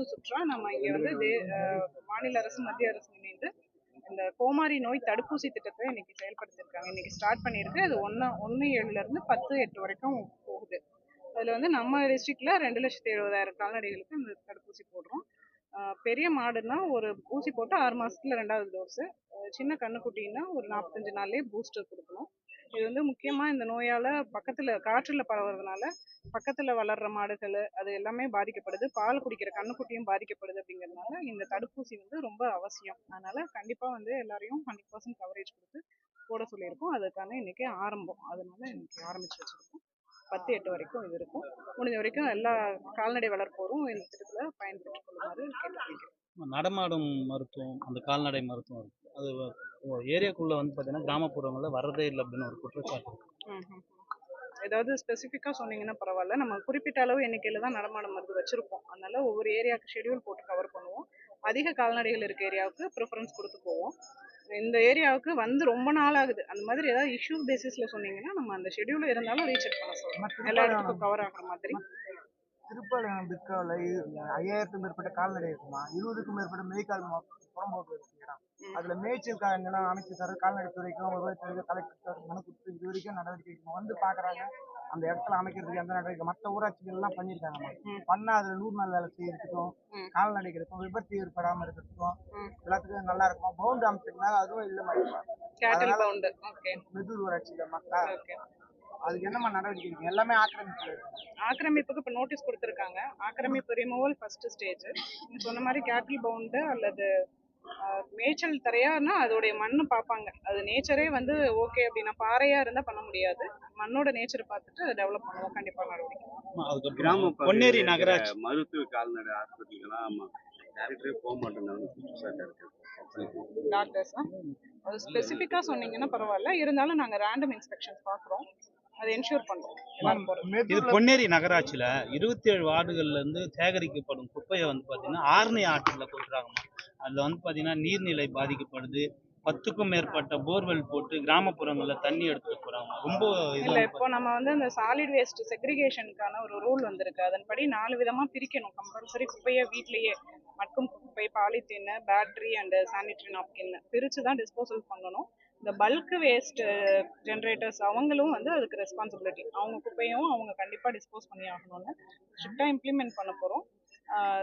2வது சுற்றா நம்ம இங்க வந்து மாநில அரசு, மத்திய அரசு இணைந்து இந்த கோமாரி நோய் தடுப்பூசி திட்டத்தை இன்னைக்கு செயல்படுத்திருக்காங்க. இன்னைக்கு ஸ்டார்ட் பண்ணியிருக்கு. அது 1/7 இருந்து 10/8 வரைக்கும் போகுது. அதுல வந்து நம்ம டிஸ்ட்ரிக்ட்ல 2,70,000 கால்நடைகளுக்கு இந்த தடுப்பூசி போடுறோம். பெரிய மாடுன்னா ஒரு ஊசி போட்டு 6 மாசத்துல 2வது டோஸ். சின்ன கண்ணுக்குட்டின்னா ஒரு 45 நாள்லயே பூஸ்டர் கொடுக்கணும். இது வந்து முக்கியமா இந்த நோயால பக்கத்துல காற்றுல பரவுறதுனால பக்கத்துல வளர்ற மாடுகள் அது எல்லாமே பாதிக்கப்படுது. பால் குடிக்கிற கண்ணுக்குட்டியும் பாதிக்கப்படுது. அப்படிங்கிறதுனால இந்த தடுப்பூசி வந்து ரொம்ப அவசியம். அதனால கண்டிப்பா வந்து எல்லாரையும் 100% கவரேஜ் கொடுத்து போட சொல்லியிருக்கோம். அதுக்கான இன்னைக்கு ஆரம்பம். அதனால இன்னைக்கு ஆரம்பிச்சு வச்சிருக்கோம். 10/8 வரைக்கும் இது இருக்கும். முடிஞ்ச வரைக்கும் எல்லா கால்நடை வளர்ப்போரும் இந்த திட்டத்துல பயன்பெற்றுக் கொள்ளுமாறு கேட்டுக்கொள்கிறேன். நடமாடும் மருத்துவம், அந்த கால்நடை மருத்துவம் இருக்கு. அது ஏரியாக்குள்ள வந்து பார்த்தீங்கன்னா கிராமப்புறங்களில் வரதே இல்லை அப்படின்னு ஒரு குற்றச்சாட்டு இருக்கு. ஏதாவது ஸ்பெசிஃபிக்காக சொன்னீங்கன்னா பரவாயில்ல. நம்ம குறிப்பிட்ட அளவு எண்ணிக்கையில் தான் நடமாடும் மருந்து வச்சிருப்போம். அதனால ஒவ்வொரு ஏரியாவுக்கு ஷெடியூல் போட்டு கவர் பண்ணுவோம். அதிக கால்நடைகள் இருக்க ஏரியாவுக்கு ப்ரிஃபரன்ஸ் கொடுத்து போவோம். இந்த ஏரியாவுக்கு வந்து ரொம்ப நாள் ஆகுது. அந்த மாதிரி ஏதாவது இஷ்யூ பேசிஸ்ல சொன்னீங்கன்னா நம்ம அந்த ஷெடியூல் இருந்தாலும் ரீசெக் பண்ண சொல்லுவோம். எல்லா இடத்துக்கும் கவர் ஆகிற மாதிரி. திருப்பாளையம் பிற்கால 5000க்கும் மேற்பட்ட கால்நடை இருக்குமா, 20க்கும் மேற்பட்ட மெய்கால் புறம்போக்கு இருக்கு இடம். அதுல மேய்ச்சல் காலங்கள்லாம் அமைச்சு தர கால்நடைத்துறைக்கும் விவசாயத்துறைக்கும் கலெக்டர் மனு கொடுத்து இது வரைக்கும் நடவடிக்கை வந்து பாக்குறாங்க. அந்த இடத்துல அமைக்கிறதுக்கு எந்த நடவடிக்கை மற்ற ஊராட்சிகள் எல்லாம் பண்ணியிருக்காங்க. பண்ணா அதுல 100 நாள் வேலை செய்யறதுக்கும் கால்நடைகளுக்கும் விபத்து ஏற்படாம இருக்கிறதுக்கும் எல்லாத்துக்கும் நல்லா இருக்கும். பவுண்டு அமைச்சிருந்தாங்க, அதுவும் இல்லை. மெதூர் ஊராட்சியில மக்கள் அதுக்கு என்னமா நடவடிக்கை இருக்கு? எல்லாமே ஆக்கிரமிப்புக்கு இப்ப நோட்டீஸ் கொடுத்திருக்காங்க. ஆக்கிரமிப்பு ரிமூவல் ஃபர்ஸ்ட் ஸ்டேஜ். நீங்க சொன்ன மாதிரி கேட்டில் பவுண்டு அல்லது மேய்ச்சல் தரையானா அதோடைய மண்ணு பார்ப்பாங்க. அது நேச்சரே வந்து ஓகே அப்படின்னா பாறையா இருந்தா பண்ண முடியாது. மண்ணோட நேச்சர் பார்த்துட்டு அதை டெவலப் பண்ணுவோம். கண்டிப்பா நடவடிக்கை. கிராம பொன்னேரி நகராட்சி மருத்துவ கால்நடை ஹாஸ்பிட்டலுக்கெல்லாம் டேரக்டரே போக மாட்டேங்கிறாங்க. டாக்டர்ஸ் அது ஸ்பெசிஃபிக்கா சொன்னீங்கன்னா பரவாயில்ல. இருந்தாலும் நாங்க ரேண்டம் இன்ஸ்பெக்ஷன்ஸ் பார்க்குறோம். அதை என்ஷூர் பண்றோம். இது பொன்னேரி நகராட்சியில 27 வார்டுகள்ல இருந்து சேகரிக்கப்படும் குப்பையை வந்து பாத்தீங்கன்னா ஆர்னி ஆற்றுல கொட்டுறாங்க. அதுல வந்து பாத்தீங்கன்னா நீர்நிலை பாதிக்கப்படுது. 10க்கும் மேற்பட்ட போர்வெல் போட்டு கிராமப்புறங்கள்ல தண்ணி எடுத்துட்டு போறாங்க. ரொம்ப இல்ல இப்போ நம்ம வந்து இந்த சாலிட் வேஸ்ட் செக்ரிகேஷனுக்கான ஒரு ரூல் வந்திருக்கு. அதன்படி 4 விதமா பிரிக்கணும். கம்பல்சரி குப்பையை வீட்லயே மட்கும் குப்பை, polythene, battery and sanitary napkin பிரிச்சு தான் டிஸ்போசல் பண்ணணும். இந்த பல்க் வேஸ்ட் ஜென்ரேட்டர்ஸ் அவங்களும் வந்து அதுக்கு ரெஸ்பான்சிபிலிட்டி. அவங்க குப்பையும் அவங்க கண்டிப்பா டிஸ்போஸ் பண்ணி ஆகணும்னு ஸ்ட்ரிக்டா இம்ப்ளிமெண்ட் பண்ண போறோம்.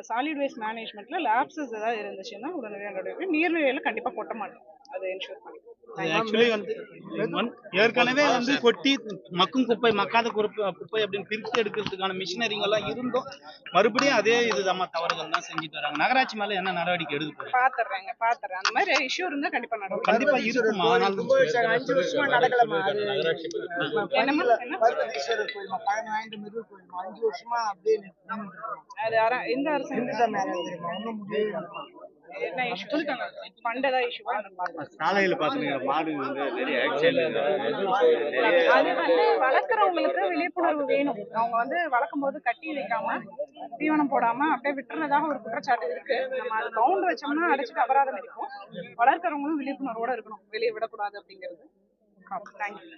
சாலிட் வேஸ்ட் மேனேஜ்மெண்ட்ல லேப்சஸ் ஏதாவது இருந்துச்சுன்னா உடனடியாக நடவடிக்கை. நீர்நிலையில கண்டிப்பா கொட்ட மாட்டோம். அதை என்ஷூர் பண்ணிக்கலாம். ஆக்சுவலி வந்து ஏற்கனவே வந்து கொட்டி மக்கும் குப்பை மக்காத குப்பை அப்படின்னு பிரித்து எடுக்கிறதுக்கான மிஷினரிங்க எல்லாம் இருந்தோம். மறுபடியும் அதே இதுதான் தவறுகள் தான் செஞ்சுட்டு வராங்க. நகராட்சி மேல என்ன நடவடிக்கை எடுக்க பாத்துறேன். அந்த மாதிரி இஷ்யூ இருந்தா கண்டிப்பா நடவடிக்கை கண்டிப்பா இருக்குமா. 5 வருஷமா நடக்கலமா. 5 வருஷமா அப்படியே இந்த அரசு என்ன இஷ்யூ பண்டதா இஷ்யூவா சாலையில பாத்துங்க மாடு வந்து நிறைய ஆக்சிடென்ட். அது வந்து வளர்க்குறவங்களுக்கு விழிப்புணர்வு வேணும். அவங்க வந்து வளர்க்கும் போது கட்டி வைக்காம தீவனம் போடாம அப்படியே விட்டுறதாக ஒரு குற்றச்சாட்டு இருக்கு. நம்ம அது பவுண்ட் வச்சோம்னா அடிச்சுட்டு அபராதம் இருக்கும். வளர்க்குறவங்களும் விழிப்புணர்வோட இருக்கணும். வெளியே விடக்கூடாது அப்படிங்கிறது. தேங்க்யூ.